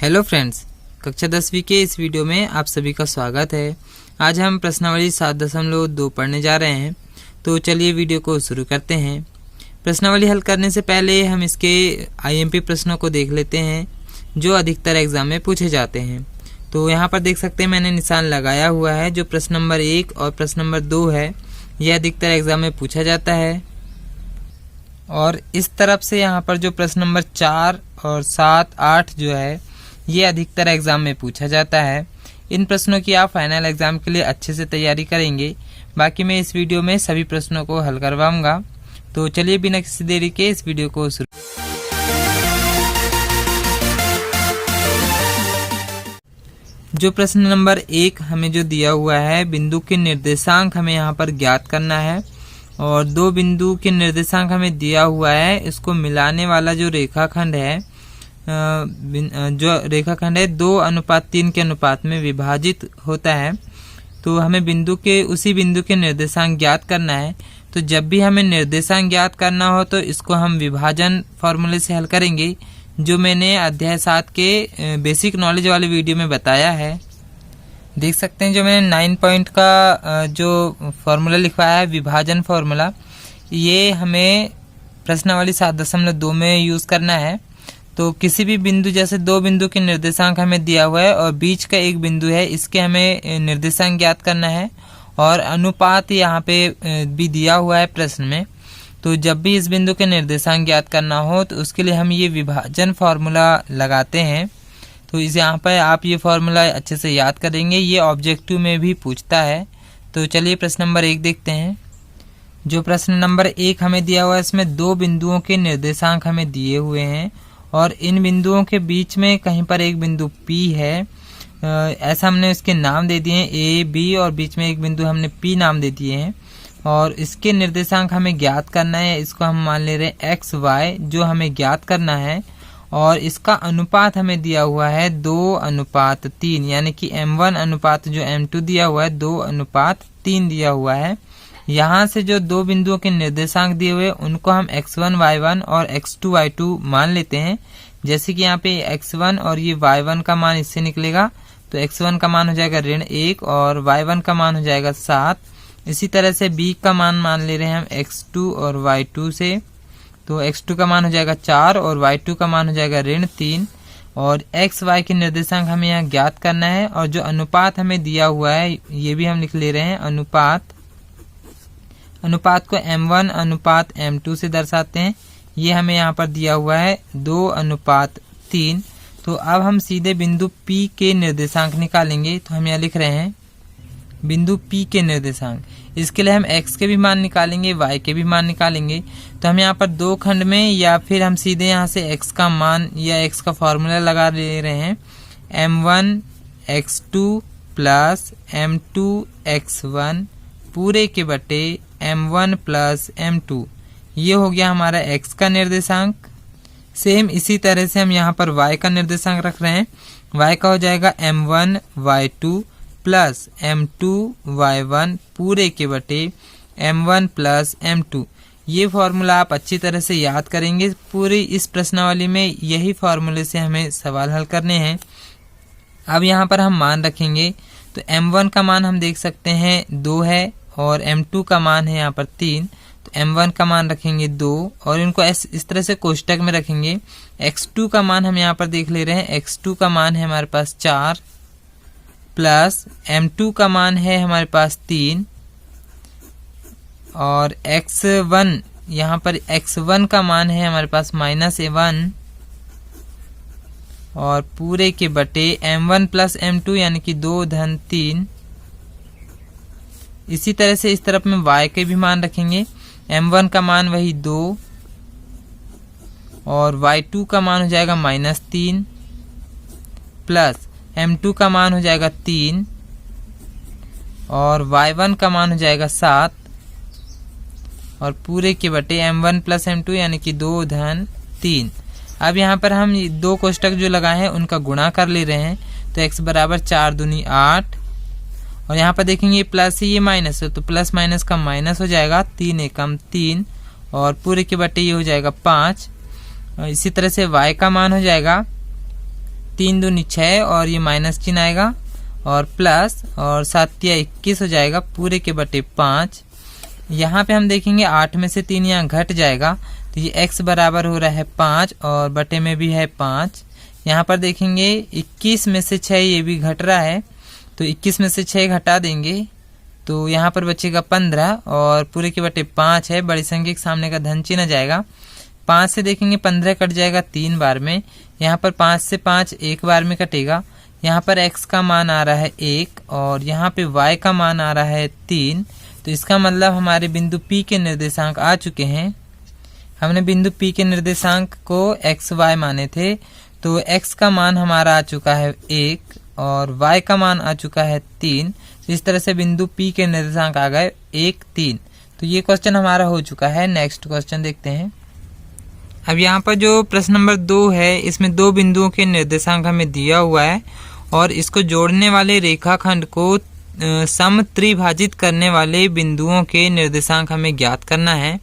Hello friends, कक्षा 10वीं के इस वीडियो में आप सभी का स्वागत है। आज हम प्रश्नावली 7.2 पढ़ने जा रहे हैं। तो चलिए वीडियो को शुरू करते हैं। प्रश्नावली हल करने से पहले हम इसके आईएमपी प्रश्नों को देख लेते हैं जो अधिकतर एग्जाम में पूछे जाते हैं। तो यहाँ पर देख सकते हैं मैंने निशान लगाया हुआ है। जो प्रश्न नंबर 1 और प्रश्न नंबर 2 है यह अधिकतर एग्जाम में पूछा जाता है। और इस तरफ से यहाँ पर जो प्रश्न नंबर 4 और 7, 8 जो है ये अधिकतर एग्जाम में पूछा जाता है। इन प्रश्नों की आप फाइनल एग्जाम के लिए अच्छे से तैयारी करेंगे। बाकी मैं इस वीडियो में सभी प्रश्नों को हल करवाऊंगा। तो चलिए बिना किसी देरी के इस वीडियो को शुरू। जो प्रश्न नंबर 1 हमें जो दिया हुआ है, बिंदु के निर्देशांक हमें यहाँ पर ज्ञात करना है और 2 बिंदु के निर्देशांक हमें दिया हुआ है। इसको मिलाने वाला जो रेखाखंड है, जो रेखाखंड है 2:3 के अनुपात में विभाजित होता है। तो हमें उसी बिंदु के निर्देशांक ज्ञात करना है। तो जब भी हमें निर्देशांक ज्ञात करना हो तो इसको हम विभाजन फॉर्मूले से हल करेंगे, जो मैंने अध्याय 7 के बेसिक नॉलेज वाले वीडियो में बताया है। देख सकते हैं जो मैंने 9 पॉइंट का जो फॉर्मूला लिखवाया है, विभाजन फॉर्मूला, ये हमें प्रश्नावली 7.2 में यूज करना है। तो किसी भी बिंदु, जैसे 2 बिंदु के निर्देशांक हमें दिया हुआ है और बीच का एक बिंदु है, इसके हमें निर्देशांक ज्ञात करना है और अनुपात यहाँ पे भी दिया हुआ है प्रश्न में। तो जब भी इस बिंदु के निर्देशांक ज्ञात करना हो तो उसके लिए हम ये विभाजन फॉर्मूला लगाते हैं। तो इस यहाँ पर आप ये फॉर्मूला अच्छे से याद करेंगे, ये ऑब्जेक्टिव में भी पूछता है। तो चलिए प्रश्न नंबर 1 देखते हैं। जो प्रश्न नंबर 1 हमें दिया हुआ है इसमें 2 बिंदुओं के निर्देशांक हमें दिए हुए हैं और इन बिंदुओं के बीच में कहीं पर एक बिंदु P है। ऐसा हमने इसके नाम दे दिए हैं A, B और बीच में एक बिंदु हमने P नाम दे दिए हैं और इसके निर्देशांक हमें ज्ञात करना है। इसको हम मान ले रहे हैं x, y, जो हमें ज्ञात करना है और इसका अनुपात हमें दिया हुआ है 2:3, यानी कि m1 अनुपात जो m2 दिया हुआ है 2:3 दिया हुआ है। यहाँ से जो 2 बिंदुओं के निर्देशांक दिए हुए उनको हम x1, y1 और x2, y2 मान लेते हैं। जैसे कि यहाँ पे x1 और ये y1 का मान इससे निकलेगा, तो x1 का मान हो जाएगा -1 और y1 का मान हो जाएगा 7। इसी तरह से b का मान ले रहे हैं हम x2 और y2 से, तो x2 का मान हो जाएगा 4 और y2 का मान हो जाएगा -3। और x, y के निर्देशांक हमें यहाँ ज्ञात करना है और जो अनुपात हमें दिया हुआ है ये भी हम लिख ले रहे हैं। अनुपात को m1 अनुपात m2 से दर्शाते हैं। ये हमें यहाँ पर दिया हुआ है 2:3। तो अब हम सीधे बिंदु P के निर्देशांक निकालेंगे। तो हम यहाँ लिख रहे हैं बिंदु P के निर्देशांक। इसके लिए हम x के भी मान निकालेंगे, y के भी मान निकालेंगे। तो हम यहाँ पर 2 खंड में या फिर हम सीधे यहाँ से x का मान या x का फॉर्मूला लगा ले रहे हैं। m1 x2 plus m2 x1 पूरे के बटे m1 प्लस m2, ये हो गया हमारा x का निर्देशांक। सेम इसी तरह से हम यहाँ पर y का निर्देशांक रख रहे हैं। y का हो जाएगा m1 y2 plus m2 y1 पूरे के बटे m1 प्लस m2। ये फॉर्मूला आप अच्छी तरह से याद करेंगे। पूरी इस प्रश्नावली में यही फॉर्मूले से हमें सवाल हल करने हैं। अब यहाँ पर हम मान रखेंगे। तो m1 का मान हम देख सकते हैं 2 है और m2 का मान है यहाँ पर 3। तो m1 का मान रखेंगे 2 और इनको इस तरह से कोष्टक में रखेंगे। x2 का मान हम यहाँ पर देख ले रहे हैं। x2 का मान है हमारे पास 4 प्लस m2 का मान है हमारे पास 3 और x1, यहाँ पर x1 का मान है हमारे पास -1 और पूरे के बटे m1 प्लस m2 यानी कि 2-3। इसी तरह से इस तरफ में y के भी मान रखेंगे। m1 का मान वही 2 और y2 का मान हो जाएगा -3 प्लस m2 का मान हो जाएगा 3 और y1 का मान हो जाएगा 7 और पूरे के बटे m1 प्लस m2 यानी कि 2-3। अब यहाँ पर हम 2 कोष्टक जो लगाए हैं उनका गुणा कर ले रहे हैं। तो x बराबर 4 दूनी 8 और यहाँ पर देखेंगे ये प्लस है, ये माइनस है, तो प्लस माइनस का माइनस हो जाएगा, 3 एकम 3 और पूरे के बटे ये हो जाएगा 5। इसी तरह से y का मान हो जाएगा 3 दूनी 6 और ये माइनस चिन्ह आएगा और प्लस और 7 या 21 हो जाएगा पूरे के बटे 5। यहाँ पे हम देखेंगे 8 में से 3 यहाँ घट जाएगा तो ये x बराबर हो रहा है 5 और बटे में भी है 5। यहाँ पर देखेंगे 21 में से 6 ये भी घट रहा है तो 21 में से 6 घटा देंगे तो यहाँ पर बचेगा 15 और पूरे के बटे 5 है। बड़ी संख्या के सामने का धन चिन्ह जाएगा। 5 से देखेंगे 15 कट जाएगा 3 बार में। यहाँ पर 5 से 5 एक बार में कटेगा। यहाँ पर x का मान आ रहा है 1 और यहाँ पे y का मान आ रहा है 3। तो इसका मतलब हमारे बिंदु P के निर्देशांक आ चुके हैं। हमने बिंदु P के निर्देशांक को x y माने थे तो x का मान हमारा आ चुका है 1 और y का मान आ चुका है 3। तो इस तरह से बिंदु P के निर्देशांक आ गए 1 3। तो ये क्वेश्चन हमारा हो चुका है। नेक्स्ट क्वेश्चन देखते हैं। अब यहाँ पर जो प्रश्न नंबर 2 है इसमें 2 बिंदुओं के निर्देशांक हमें दिया हुआ है और इसको जोड़ने वाले रेखाखंड को समत्रिभाजित करने वाले बिंदुओं के निर्देशांक हमें ज्ञात करना है।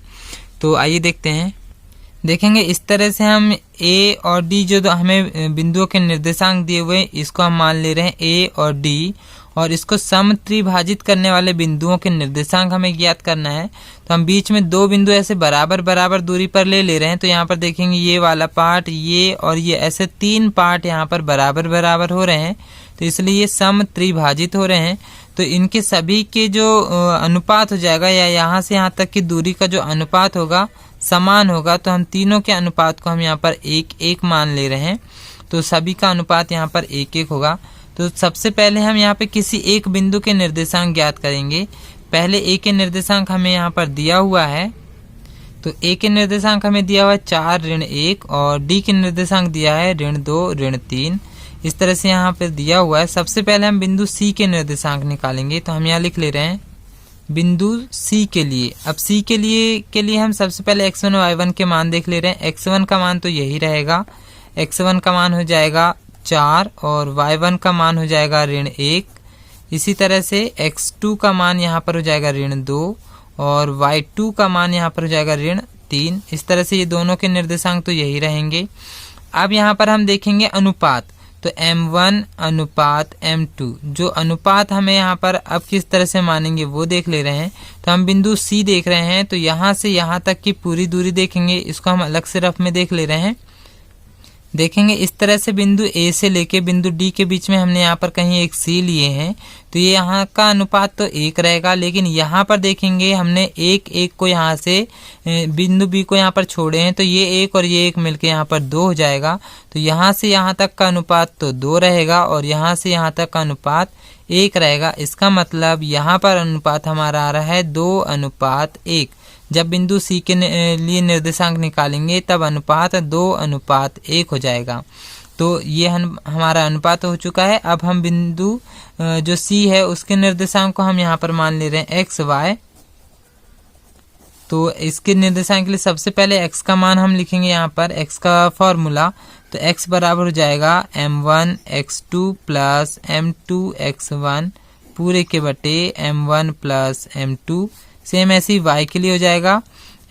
तो आइए देखते हैं। देखेंगे इस तरह से हम A और D जो हमें बिंदुओं के निर्देशांक दिए हुए इसको हम मान ले रहे हैं A और D और इसको समत्रिभाजित करने वाले बिंदुओं के निर्देशांक हमें ज्ञात करना है। तो हम बीच में 2 बिंदु ऐसे बराबर बराबर दूरी पर ले रहे हैं। तो यहाँ पर देखेंगे ये वाला पार्ट ये और ये ऐसे 3 पार्ट यहाँ पर बराबर बराबर हो रहे हैं तो इसलिए ये समत्रिभाजित हो रहे हैं। तो इनके सभी के जो अनुपात हो जाएगा या यहाँ से यहाँ तक की दूरी का जो अनुपात होगा समान होगा। तो हम तीनों के अनुपात को हम यहाँ पर 1-1 मान ले रहे हैं। तो सभी का अनुपात यहाँ पर 1-1 होगा। तो सबसे पहले हम यहाँ पे किसी एक बिंदु के निर्देशांक ज्ञात करेंगे। पहले A के निर्देशांक हमें यहाँ पर दिया हुआ है। तो A के निर्देशांक हमें दिया हुआ है 4 ऋण 1 और D के निर्देशांक दिया है ऋण 2 ऋण 3। इस तरह से यहाँ पर दिया हुआ है। सबसे पहले हम बिंदु C के निर्देशांक निकालेंगे। तो हम यहाँ लिख ले रहे हैं बिंदु C के लिए। अब C के लिए हम सबसे पहले x1 और y1 के मान देख ले रहे हैं। x1 का मान तो यही रहेगा। x1 का मान हो जाएगा 4 और y1 का मान हो जाएगा ऋण 1। इसी तरह से x2 का मान यहाँ पर हो जाएगा ऋण 2 और y2 का मान यहाँ पर हो जाएगा ऋण 3। इस तरह से ये दोनों के निर्देशांक तो यही रहेंगे। अब यहाँ पर हम देखेंगे अनुपात। तो m1 अनुपात m2 जो अनुपात हमें यहाँ पर अब किस तरह से मानेंगे वो देख ले रहे हैं। तो हम बिंदु C देख रहे हैं तो यहाँ से यहाँ तक की पूरी दूरी देखेंगे। इसको हम अलग से रफ में देख ले रहे हैं। देखेंगे इस तरह से बिंदु A से लेके बिंदु D के बीच में हमने यहाँ पर कहीं एक C लिए हैं तो ये यहाँ का अनुपात तो 1 रहेगा। लेकिन यहाँ पर देखेंगे हमने 1-1 को यहाँ से बिंदु B को यहाँ पर छोड़े हैं तो ये 1 और ये 1 मिलके यहाँ पर 2 हो जाएगा। तो यहाँ से यहाँ तक का अनुपात तो 2 रहेगा और यहाँ से यहाँ तक का अनुपात 1 रहेगा। इसका मतलब यहाँ पर अनुपात हमारा आ रहा है 2:1। जब बिंदु C के लिए निर्देशांक निकालेंगे तब अनुपात 2:1 हो जाएगा। तो ये हमारा अनुपात हो चुका है। अब हम बिंदु जो C है उसके निर्देशांक को हम यहाँ पर मान ले रहे हैं x y। तो इसके निर्देशांक के लिए सबसे पहले x का मान हम लिखेंगे यहाँ पर x का फॉर्मूला। तो x बराबर हो जाएगा m1 x2 plus m2 x1 पूरे के बटे m1 प्लस m2। सेम ऐसे ही y के लिए हो जाएगा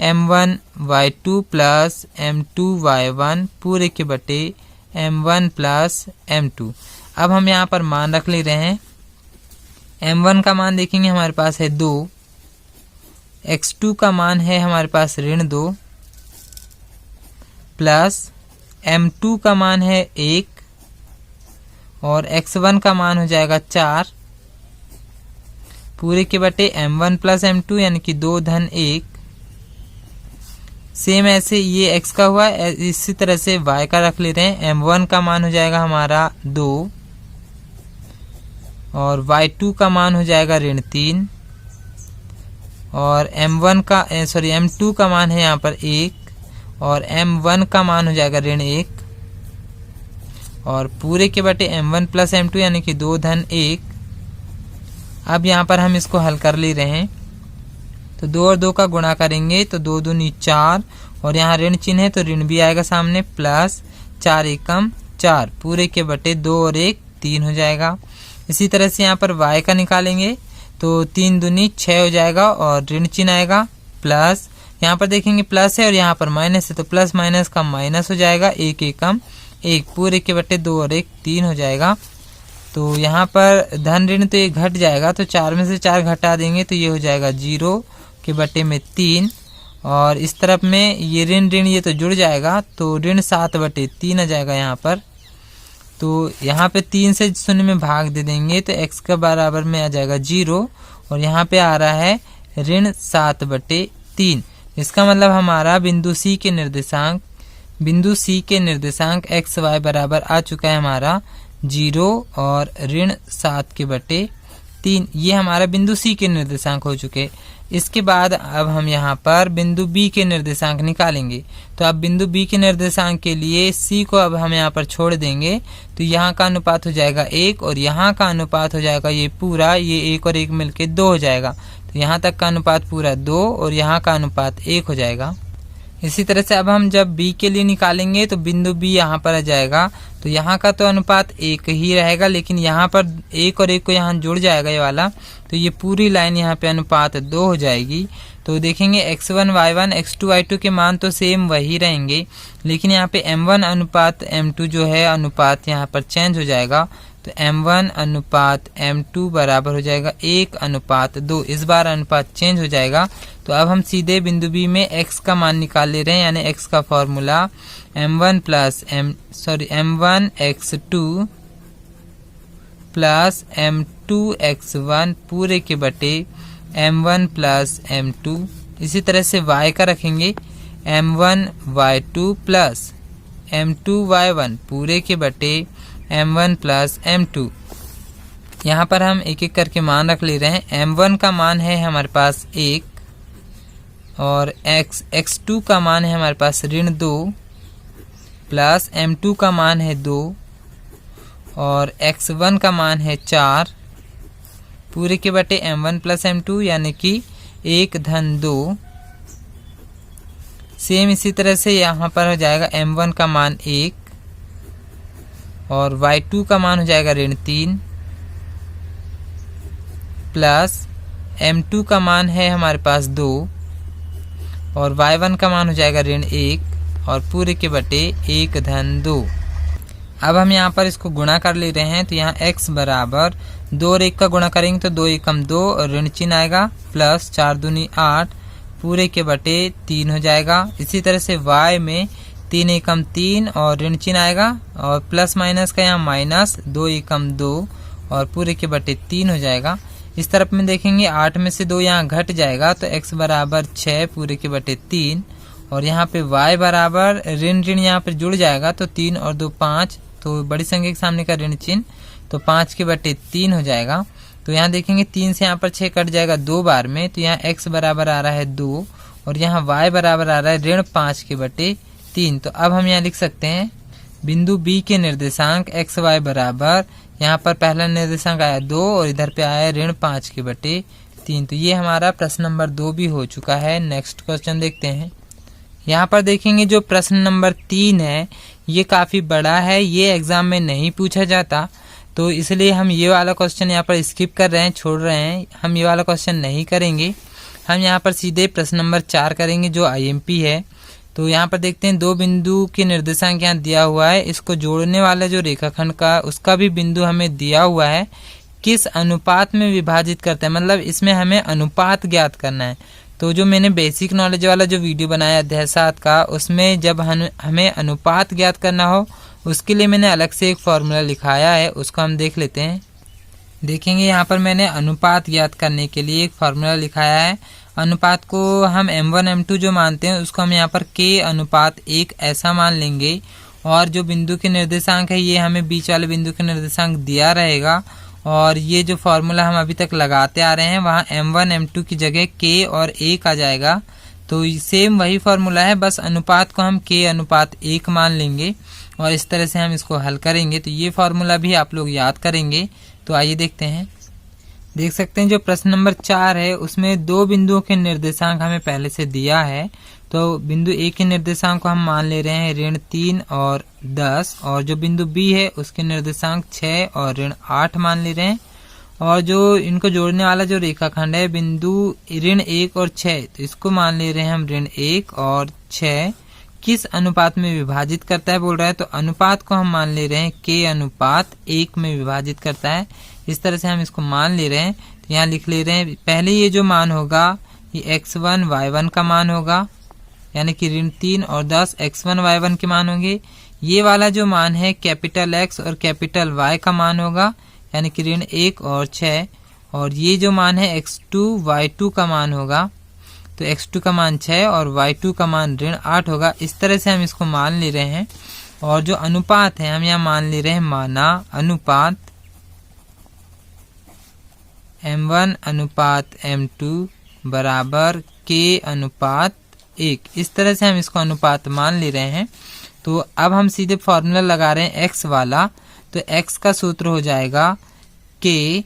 m1 y2 plus m2 y1 पूरे के बटे m1 प्लस m2। अब हम यहाँ पर मान रख ले रहे हैं। m1 का मान देखेंगे हमारे पास है 2, x2 का मान है हमारे पास ऋण 2 प्लस m2 का मान है 1 और x1 का मान हो जाएगा 4 पूरे के बटे m1 प्लस m2 यानी कि 2-1। सेम ऐसे ये x का हुआ, इसी तरह से y का रख ले रहे हैं। m1 का मान हो जाएगा हमारा 2 और y2 का मान हो जाएगा ऋण 3 और m2 का मान है यहाँ पर 1 और m1 का मान हो जाएगा ऋण 1 और पूरे के बटे m1 प्लस m2 यानी कि 2-1। अब यहाँ पर हम इसको हल कर ले रहे हैं। तो 2 और 2 का गुणा करेंगे तो 2 दूनी 4 और यहाँ ऋण चिन्ह है तो ऋण भी आएगा सामने प्लस 4 एकम 4 पूरे के बटे 2 और 1 3 हो जाएगा। इसी तरह से यहाँ पर y का निकालेंगे तो 3 दूनी 6 हो जाएगा और ऋण चिन्ह आएगा प्लस यहाँ पर देखेंगे प्लस है और यहाँ पर माइनस है तो प्लस माइनस का माइनस हो जाएगा 1 एकम 1, पूरे के बटे 2 और 1 3 हो जाएगा। तो यहाँ पर धन ऋण तो ये घट जाएगा, तो 4 में से 4 घटा देंगे तो ये हो जाएगा 0 के बटे में 3। और इस तरफ में ये ऋण ऋण ये तो जुड़ जाएगा, तो ऋण 7 बटे 3 आ जाएगा यहाँ पर। तो यहाँ पे 3 से 0 में भाग दे देंगे तो x का बराबर में आ जाएगा 0, और यहाँ पे आ रहा है ऋण 7 बटे 3। इसका मतलब हमारा बिंदु C के निर्देशांक x y बराबर आ चुका है हमारा 0 और ऋण 7 के बटे 3। ये हमारा बिंदु C के निर्देशांक हो चुके। इसके बाद अब हम यहाँ पर बिंदु B के निर्देशांक निकालेंगे। तो अब बिंदु B के निर्देशांक के लिए C को अब हम यहाँ पर छोड़ देंगे, तो यहाँ का अनुपात हो जाएगा 1 और यहाँ का अनुपात हो जाएगा ये पूरा, ये 1 और 1 मिलके 2 हो जाएगा। तो यहाँ तक का अनुपात पूरा 2 और यहाँ का अनुपात 1 हो जाएगा। इसी तरह से अब हम जब B के लिए निकालेंगे तो बिंदु B यहाँ पर आ जाएगा, तो यहाँ का तो अनुपात 1 ही रहेगा, लेकिन यहाँ पर 1 और 1 को यहाँ जुड़ जाएगा ये वाला, तो ये पूरी लाइन यहाँ पे अनुपात 2 हो जाएगी। तो देखेंगे x1 y1 x2 y2 के मान तो सेम वही रहेंगे, लेकिन यहाँ पे m1 अनुपात m2 जो है अनुपात यहाँ पर चेंज हो जाएगा। तो m1 अनुपात m2 बराबर हो जाएगा 1:2। इस बार अनुपात चेंज हो जाएगा। तो अब हम सीधे बिंदु B में x का मान निकाल ले रहे हैं, यानी x का formula m1 x2 plus m2 x1 पूरे के बटे m1 प्लस m2। इसी तरह से y का रखेंगे m1 y2 plus m2 y1 पूरे के बटे m1 प्लस m2। यहाँ पर हम एक एक करके मान रख ले रहे हैं। m1 का मान है हमारे पास 1 और x2 का मान है हमारे पास ऋण 2 प्लस m2 का मान है 2 और x1 का मान है 4 पूरे के बटे m1 प्लस m2 यानी कि 1:2। सेम इसी तरह से यहाँ पर हो जाएगा m1 का मान 1 और y2 का मान हो जाएगा ऋण 3 प्लस m2 का मान है हमारे पास 2 और y1 का मान हो जाएगा ऋण 1 और पूरे के बटे 1:2। अब हम यहाँ पर इसको गुणा कर ले रहे हैं, तो यहाँ x बराबर 2 और 1 का गुणा करेंगे तो 2 एकम 2 और ऋण चिन्ह आएगा प्लस 4 दूनी 8 पूरे के बटे 3 हो जाएगा। इसी तरह से y में 3 एकम 3 और ऋण चिन्ह आएगा और प्लस माइनस का यहाँ माइनस 2 एकम 2 और पूरे के बटे 3 हो जाएगा। इस तरफ में देखेंगे 8 में से 2 यहाँ घट जाएगा तो x बराबर 6 पूरे के बटे 3 और यहाँ पे y बराबर ऋण ऋण यहाँ पर जुड़ जाएगा तो 3 और 2 5, तो बड़ी संख्या के सामने का ऋण चिन्ह तो 5 के बटे 3 हो जाएगा। तो यहाँ देखेंगे 3 से यहाँ पर 6 कट जाएगा 2 बार में, तो यहाँ x बराबर आ रहा है 2 और यहाँ y बराबर आ रहा है ऋण 5 के बटे 3। तो अब हम यहाँ लिख सकते हैं बिंदु B के निर्देशांक x y बराबर, यहाँ पर पहला निर्देशांक आया 2 और इधर पे आया ऋण 5 के बटे 3। तो ये हमारा प्रश्न नंबर 2 भी हो चुका है। नेक्स्ट क्वेश्चन देखते हैं। यहाँ पर देखेंगे जो प्रश्न नंबर 3 है ये काफी बड़ा है, ये एग्जाम में नहीं पूछा जाता, तो इसलिए हम ये वाला क्वेश्चन यहाँ पर स्किप कर रहे हैं, छोड़ रहे हैं। हम ये वाला क्वेश्चन नहीं करेंगे, हम यहाँ पर सीधे प्रश्न नंबर 4 करेंगे जो IMP है। तो यहाँ पर देखते हैं 2 बिंदु के निर्देशांक यहाँ दिया हुआ है, इसको जोड़ने वाला जो रेखाखंड का उसका भी बिंदु हमें दिया हुआ है, किस अनुपात में विभाजित करते हैं, मतलब इसमें हमें अनुपात ज्ञात करना है। तो जो मैंने बेसिक नॉलेज वाला जो वीडियो बनाया अध्याय 7 का, उसमें जब हमें अनुपात ज्ञात करना हो उसके लिए मैंने अलग से एक फॉर्मूला लिखाया है, उसको हम देख लेते हैं। देखेंगे यहाँ पर मैंने अनुपात ज्ञात करने के लिए एक फॉर्मूला लिखाया है। अनुपात को हम m1 m2 जो मानते हैं उसको हम यहाँ पर k/1 ऐसा मान लेंगे, और जो बिंदु के निर्देशांक है ये हमें बीच वाले बिंदु के निर्देशांक दिया रहेगा, और ये जो फॉर्मूला हम अभी तक लगाते आ रहे हैं वहाँ m1 m2 की जगह k और 1 आ जाएगा। तो सेम वही फॉर्मूला है, बस अनुपात को हम k/1 मान लेंगे और इस तरह से हम इसको हल करेंगे। तो ये फॉर्मूला भी आप लोग याद करेंगे। तो आइए देखते हैं। देख सकते हैं जो प्रश्न नंबर 4 है उसमें 2 बिंदुओं के निर्देशांक हमें पहले से दिया है। तो बिंदु A के निर्देशांक को हम मान ले रहे हैं ऋण 3 और 10, और जो बिंदु B है उसके निर्देशांक 6 और ऋण 8 मान ले रहे हैं, और जो इनको जोड़ने वाला जो रेखाखंड है बिंदु ऋण 1 और 6, तो इसको मान ले रहे हैं हम ऋण 1 और 6 किस अनुपात में विभाजित करता है बोल रहा है, तो अनुपात को हम मान ले रहे हैं k अनुपात 1 में विभाजित करता है। इस तरह से हम इसको मान ले रहे हैं। तो यहाँ लिख ले रहे हैं, पहले ये जो मान होगा ये x1 y1 का मान होगा, यानी कि ऋण 3 और 10 x1 y1 के मान होंगे। ये वाला जो मान है कैपिटल X और कैपिटल Y का मान होगा, यानी कि ऋण 1 और 6। और ये जो मान है x2 y2 का मान होगा, तो x2 का मान 6 और y2 का मान ऋण 8 होगा। इस तरह से हम इसको मान ले रहे हैं। और जो अनुपात है हम यहाँ मान ले रहे हैं, माना अनुपात m1 अनुपात m2 बराबर k अनुपात 1। इस तरह से हम इसको अनुपात मान ले रहे हैं। तो अब हम सीधे फॉर्मूला लगा रहे हैं x वाला। तो x का सूत्र हो जाएगा k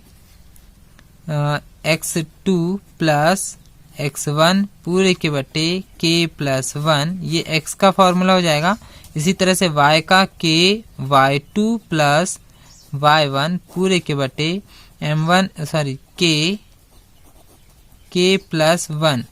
x2 प्लस x1 पूरे के बटे k प्लस 1, ये x का फॉर्मूला हो जाएगा। इसी तरह से y का k y2 प्लस y1 पूरे के बटे k प्लस 1।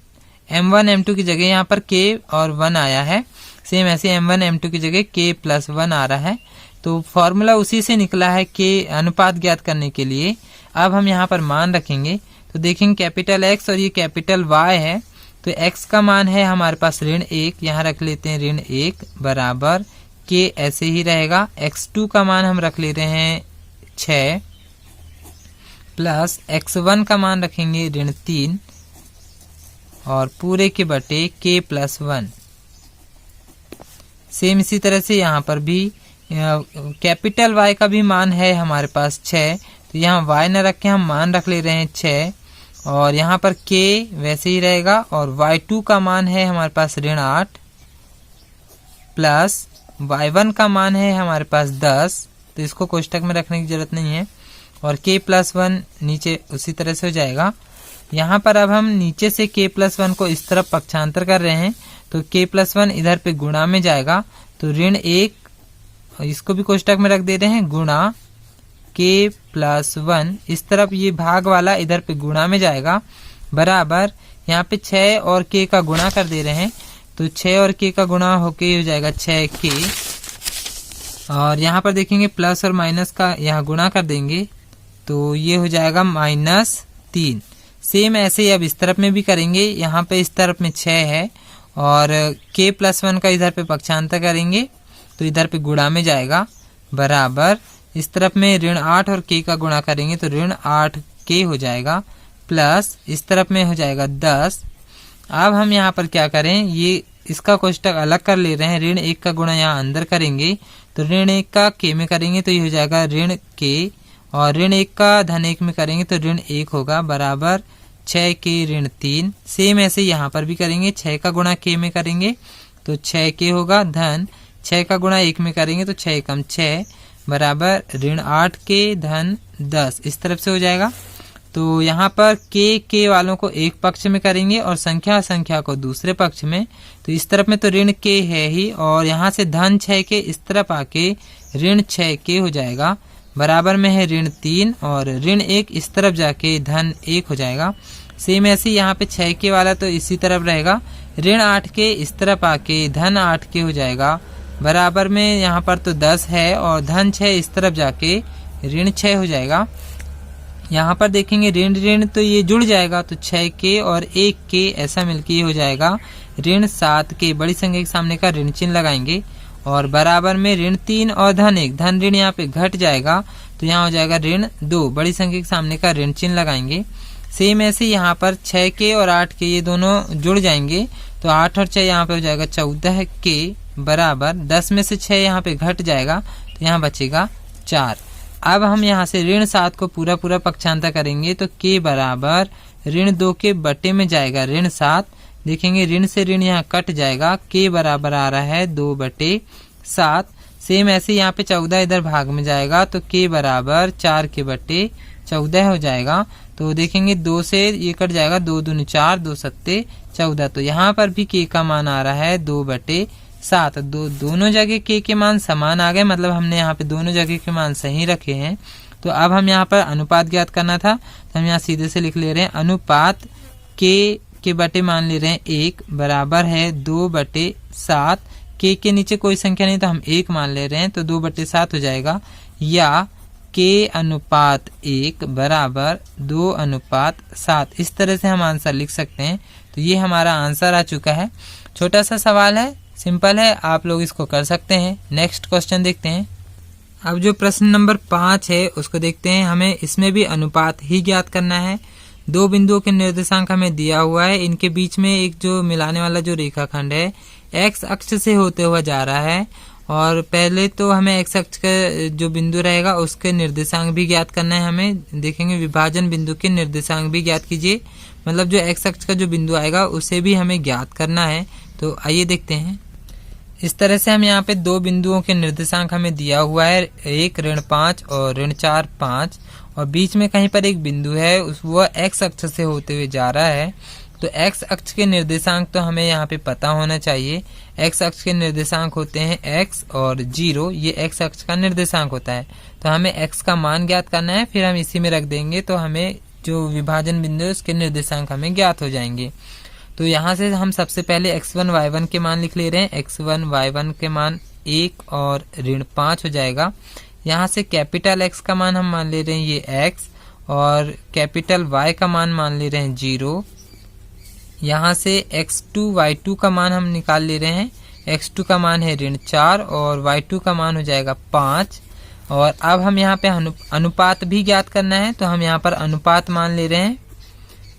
m1 m2 की जगह यहाँ पर k और 1 आया है, सेम ऐसे m1 m2 की जगह k प्लस 1 आ रहा है। तो फॉर्मूला उसी से निकला है k अनुपात ज्ञात करने के लिए। अब हम यहाँ पर मान रखेंगे तो देखेंगे कैपिटल X और ये कैपिटल Y है। तो X का मान है हमारे पास ऋण 1, यहाँ रख लेते हैं ऋण 1 बराबर k ऐसे ही रहेगा। x2 का मान हम रख ले रहे हैं 6 प्लस x1 का मान रखेंगे ऋण 3 और पूरे के बटे k प्लस 1। सेम इसी तरह से यहाँ पर भी कैपिटल Y का भी मान है हमारे पास 6, तो यहाँ y न रख के हम मान रख ले रहे हैं 6 और यहाँ पर k वैसे ही रहेगा। और y2 का मान है हमारे पास ऋण 8 प्लस y1 का मान है हमारे पास 10, तो इसको कोष्टक में रखने की जरूरत नहीं है। और k प्लस 1 नीचे उसी तरह से हो जाएगा। यहाँ पर अब हम नीचे से k प्लस 1 को इस तरफ पक्षांतर कर रहे हैं, तो k प्लस 1 इधर पे गुणा में जाएगा, तो ऋण 1 इसको भी कोष्टक में रख दे रहे हैं गुणा k प्लस 1। इस तरफ ये भाग वाला इधर पे गुणा में जाएगा बराबर यहाँ पे 6 और k का गुणा कर दे रहे हैं, तो 6 और k का गुणा होके हो जाएगा 6k। और यहाँ पर देखेंगे प्लस और माइनस का यहाँ गुणा कर देंगे तो ये हो जाएगा -3। सेम ऐसे ही अब इस तरफ में भी करेंगे। यहाँ पे इस तरफ में 6 है और k प्लस 1 का इधर पे पक्षांतर करेंगे तो इधर पे गुणा में जाएगा बराबर इस तरफ में ऋण 8 और k का गुणा करेंगे तो ऋण 8k हो जाएगा प्लस इस तरफ में हो जाएगा 10। अब हम यहाँ पर क्या करें, ये इसका कोष्टक अलग कर ले रहे हैं। ऋण 1 का गुणा यहाँ अंदर करेंगे तो ऋण 1 का k में करेंगे तो ये हो जाएगा ऋण k और ऋण 1 का धन 1 में करेंगे तो ऋण 1 होगा बराबर 6k ऋण 3। सेम ऐसे यहाँ पर भी करेंगे, 6 का गुणा k में करेंगे तो 6k होगा धन 6 का गुणा 1 में करेंगे तो 6 एकम 6 बराबर ऋण 8k धन 10। इस तरफ से हो जाएगा। तो यहाँ पर k वालों को एक पक्ष में करेंगे और संख्या को दूसरे पक्ष में, तो इस तरफ में तो ऋण k है ही और यहाँ से धन 6k इस तरफ आके ऋण 6k हो जाएगा बराबर में है ऋण 3 और ऋण 1 इस तरफ जाके धन 1 हो जाएगा। सेम ऐसे यहाँ पे 6k वाला तो इसी तरफ रहेगा, ऋण 8k इस तरफ आके धन 8k हो जाएगा बराबर में यहाँ पर तो 10 है और धन 6 इस तरफ जाके ऋण 6 हो जाएगा। यहाँ पर देखेंगे ऋण ऋण तो ये जुड़ जाएगा तो 6k और 1k ऐसा मिलके ये हो जाएगा ऋण 7k। बड़ी संख्या के सामने का ऋण चिन्ह लगाएंगे और बराबर में ऋण 3 और धन 1, धन ऋण यहाँ पे घट जाएगा तो यहाँ हो जाएगा ऋण 2। बड़ी संख्या के सामने का ऋण चिन्ह लगाएंगे। सेम ऐसे यहाँ पर 6k और 8k ये दोनों जुड़ जाएंगे तो 8 और 6 यहाँ पे हो जाएगा 14k बराबर 10 में से 6 यहाँ पे घट जाएगा तो यहाँ बचेगा 4। अब हम यहाँ से ऋण 7 को पूरा पक्षांतर करेंगे तो k बराबर ऋण 2 के बटे में जाएगा ऋण 7। देखेंगे ऋण से ऋण यहाँ कट जाएगा, k बराबर आ रहा है 2/7। सेम ऐसे यहाँ पे 14 इधर भाग में जाएगा तो k बराबर 4 के बटे 14 हो जाएगा। तो देखेंगे 2 से ये कट जाएगा, 2 दूनी 4, 2 सत्ते 14। तो यहाँ पर भी k का मान आ रहा है 2/7। दोनों जगह k के मान समान आ गए, मतलब हमने यहाँ पे दोनों जगह के मान सही रखे हैं। तो अब हम यहाँ पर अनुपात ज्ञात करना था तो हम यहाँ सीधे से लिख ले रहे हैं अनुपात k के बटे मान ले रहे हैं 1 बराबर है 2/7 k के नीचे कोई संख्या नहीं तो हम 1 मान ले रहे हैं, तो 2/7 हो जाएगा, या k अनुपात 1 बराबर 2:7। इस तरह से हम आंसर लिख सकते हैं। तो ये हमारा आंसर आ चुका है। छोटा सा सवाल है, सिंपल है, आप लोग इसको कर सकते हैं। नेक्स्ट क्वेश्चन देखते हैं। अब जो प्रश्न नंबर 5 है उसको देखते हैं। हमें इसमें भी अनुपात ही ज्ञात करना है। दो बिंदुओं के निर्देशांक हमें दिया हुआ है, इनके बीच में एक जो मिलाने वाला जो रेखाखंड है एक्स अक्ष से होते हुए जा रहा है, और पहले तो हमें एक्स अक्ष का जो बिंदु रहेगा उसके निर्देशांक भी ज्ञात करना है। हमें देखेंगे विभाजन बिंदु के निर्देशांक भी ज्ञात कीजिए, मतलब जो एक्स अक्ष का जो बिंदु आएगा उसे भी हमें ज्ञात करना है। तो आइए देखते हैं। इस तरह से हम यहाँ पे दो बिंदुओं के निर्देशांक हमें दिया हुआ है, 1 -5 और -4 5, और बीच में कहीं पर एक बिंदु है वो एक्स अक्ष से होते हुए जा रहा है। तो एक्स अक्ष के निर्देशांक तो हमें यहाँ पे पता होना चाहिए। एक्स अक्ष के निर्देशांक होते हैं x और 0, ये एक्स अक्ष का निर्देशांक होता है। तो हमें x का मान ज्ञात करना है, फिर हम इसी में रख देंगे तो हमें जो विभाजन बिंदु है उसके निर्देशांक हमें ज्ञात हो जाएंगे। तो यहाँ से हम सबसे पहले x1 y1 के मान लिख ले रहे हैं। x1 y1 के मान 1 और -5 हो जाएगा। यहाँ से कैपिटल X का मान हम मान ले रहे हैं ये x, और कैपिटल Y का मान ले रहे हैं 0। यहाँ से x2 y2 का मान हम निकाल ले रहे हैं। x2 का मान है -4 और y2 का मान हो जाएगा 5। और अब हम यहाँ पे अनुपात भी ज्ञात करना है, तो हम यहाँ पर अनुपात मान ले रहे हैं।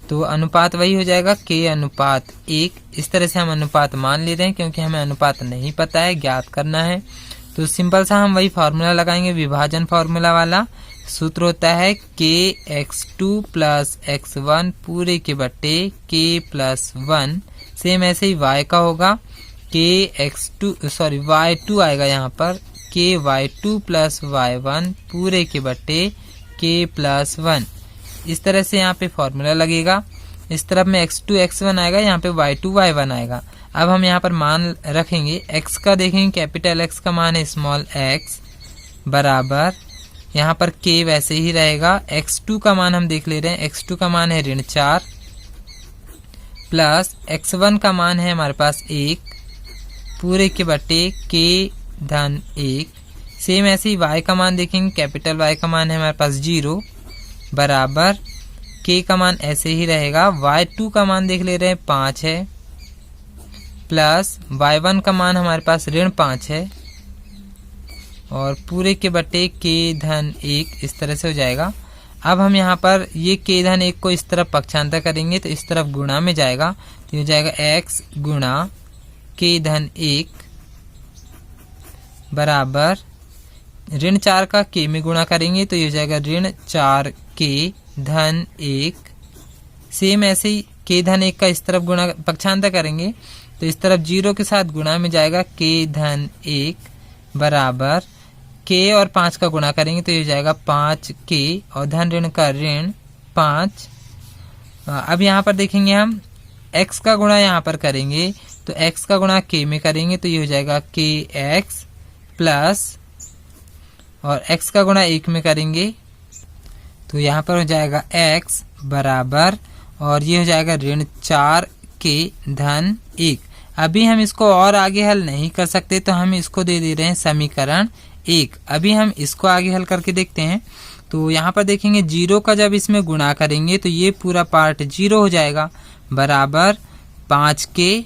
तो अनुपात वही हो जाएगा k अनुपात 1। इस तरह से हम अनुपात मान ले रहे हैं क्योंकि हमें अनुपात नहीं पता है, ज्ञात करना है। तो सिंपल सा हम वही फार्मूला लगाएंगे, विभाजन फार्मूला वाला। सूत्र होता है kx2 + x1 पूरे के बट्टे k+1। सेम ऐसे ही y का होगा y2 आएगा यहाँ पर ky2 + y1 पूरे के बट्टे k+1। इस तरह से यहाँ पे फॉर्मूला लगेगा। इस तरफ में x2 x1 आएगा, यहाँ पे y2 y1 आएगा। अब हम यहाँ पर मान रखेंगे। x का देखेंगे कैपिटल X का मान है स्मॉल x बराबर, यहाँ पर k वैसे ही रहेगा। x2 का मान हम देख ले रहे हैं, x2 का मान है -4 प्लस x1 का मान है हमारे पास 1 पूरे के बट्टे k+1। सेम ऐसे ही y का मान देखेंगे, कैपिटल Y का मान है हमारे पास 0 बराबर, k का मान ऐसे ही रहेगा। y2 का मान देख ले रहे हैं 5 है, प्लस y1 का मान हमारे पास -5 है, और पूरे के बट्टे k+1। इस तरह से हो जाएगा। अब हम यहाँ पर ये k+1 को इस तरफ पक्षांतर करेंगे तो इस तरफ गुणा में जाएगा, तो हो जाएगा x गुणा k+1 बराबर -4 का k में गुणा करेंगे तो ये हो जाएगा -4k+1। सेम ऐसे ही k+1 का इस तरफ गुणा पक्षांतर करेंगे तो इस तरफ 0 के साथ गुणा में जाएगा k+1 बराबर k और 5 का गुणा करेंगे तो ये हो जाएगा 5k और धन का -5। अब यहाँ पर देखेंगे हम x का गुणा यहाँ पर करेंगे तो x का गुणा k में करेंगे तो ये हो जाएगा kx प्लस, और x का गुणा 1 में करेंगे तो यहाँ पर हो जाएगा x बराबर, और ये हो जाएगा -4k+1। अभी हम इसको और आगे हल नहीं कर सकते तो हम इसको दे रहे हैं समीकरण 1। अभी हम इसको आगे हल करके देखते हैं। तो यहाँ पर देखेंगे 0 का जब इसमें गुणा करेंगे तो ये पूरा पार्ट 0 हो जाएगा बराबर 5k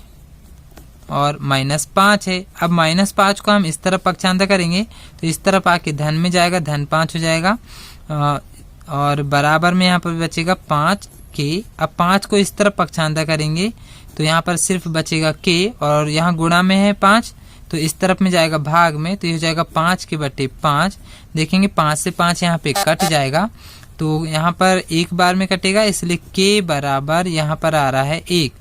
और -5 है। अब -5 को हम इस तरफ पक्षांतर करेंगे तो इस तरफ आके धन में जाएगा, धन 5 हो जाएगा, और बराबर में यहाँ पर बचेगा 5k। अब 5 को इस तरफ पक्षांतर करेंगे तो यहाँ पर सिर्फ बचेगा k, और यहाँ गुणा में है 5 तो इस तरफ में जाएगा भाग में, तो ये हो जाएगा 5/5। देखेंगे 5 से 5 यहाँ पे कट जाएगा तो यहाँ पर एक बार में कटेगा, इसलिए k बराबर यहाँ पर आ रहा है 1।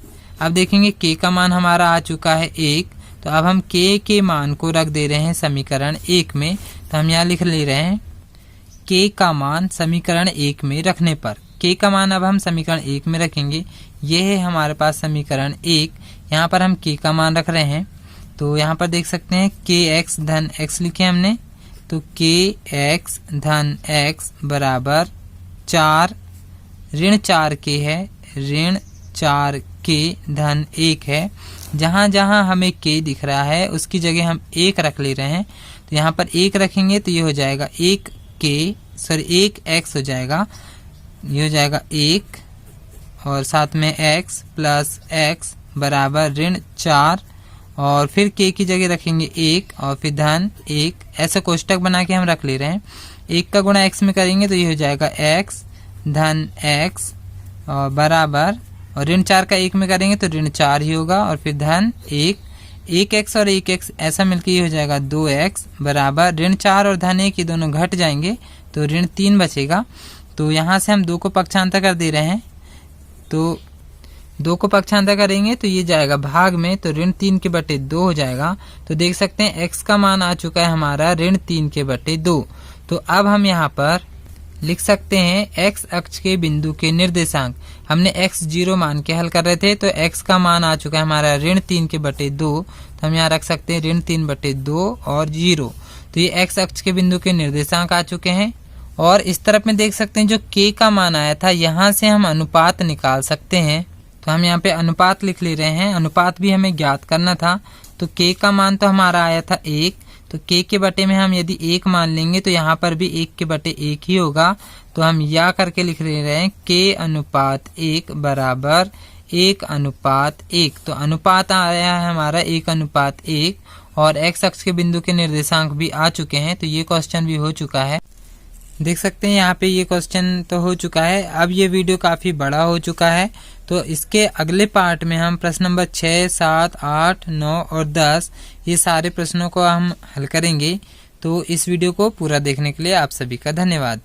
अब देखेंगे k का मान हमारा आ चुका है 1, तो अब हम k के मान को रख दे रहे हैं समीकरण 1 में। तो हम यहाँ लिख ले रहे हैं k का मान समीकरण 1 में रखने पर, k का मान अब हम समीकरण 1 में रखेंगे। ये है हमारे पास समीकरण 1। यहाँ पर हम k का मान रख रहे हैं तो यहाँ पर देख सकते हैं kx धन x लिखे हमने, तो kx धन x बराबर 4 ऋण 4k है, ऋण 4k k धन 1 है। जहाँ जहाँ हमें k दिख रहा है उसकी जगह हम 1 रख ले रहे हैं। तो यहाँ पर 1 रखेंगे तो ये हो जाएगा 1 x हो जाएगा, ये हो जाएगा 1 और साथ में x प्लस x बराबर ऋण 4 और फिर k की जगह रखेंगे 1 और फिर धन 1। ऐसा कोष्टक बना के हम रख ले रहे हैं। 1 का गुणा x में करेंगे तो ये हो जाएगा x धन x और बराबर, और ऋण 4 का 1 में करेंगे तो ऋण 4 ही होगा और फिर धन 1x और 1x ऐसा मिलकर ये हो जाएगा 2x बराबर ऋण 4 और धन 1 ये दोनों घट जाएंगे तो ऋण 3 बचेगा। तो यहाँ से हम 2 को पक्षांतर कर दे रहे हैं, तो 2 को पक्षांतर करेंगे तो ये जाएगा भाग में, तो ऋण 3 के बटे 2 हो जाएगा। तो देख सकते हैं x का मान आ चुका है हमारा ऋण 3 के बटे 2। तो अब हम यहाँ पर लिख सकते हैं x अक्ष के बिंदु के निर्देशांक। हमने x0 मान के हल कर रहे थे, तो x का मान आ चुका है हमारा ऋण 3 के बटे 2। तो हम यहाँ रख सकते हैं ऋण 3 बटे 2 और 0। तो ये x अक्ष के बिंदु के निर्देशांक आ चुके हैं। और इस तरफ में देख सकते हैं जो k का मान आया था, यहाँ से हम अनुपात निकाल सकते हैं। तो हम यहाँ पे अनुपात लिख ले रहे हैं, अनुपात भी हमें ज्ञात करना था। तो k का मान तो हमारा आया था 1, तो k के बटे में हम यदि 1 मान लेंगे तो यहाँ पर भी 1 के बटे 1 ही होगा। तो हम या करके लिख ले रहे हैं k अनुपात 1 बराबर 1 अनुपात 1। तो अनुपात आया है हमारा 1 अनुपात 1 और x अक्ष के बिंदु के निर्देशांक भी आ चुके हैं। तो ये क्वेश्चन भी हो चुका है। देख सकते हैं यहाँ पे ये क्वेश्चन तो हो चुका है। अब ये वीडियो काफ़ी बड़ा हो चुका है, तो इसके अगले पार्ट में हम प्रश्न नंबर 6, 7, 8, 9 और 10 ये सारे प्रश्नों को हम हल करेंगे। तो इस वीडियो को पूरा देखने के लिए आप सभी का धन्यवाद।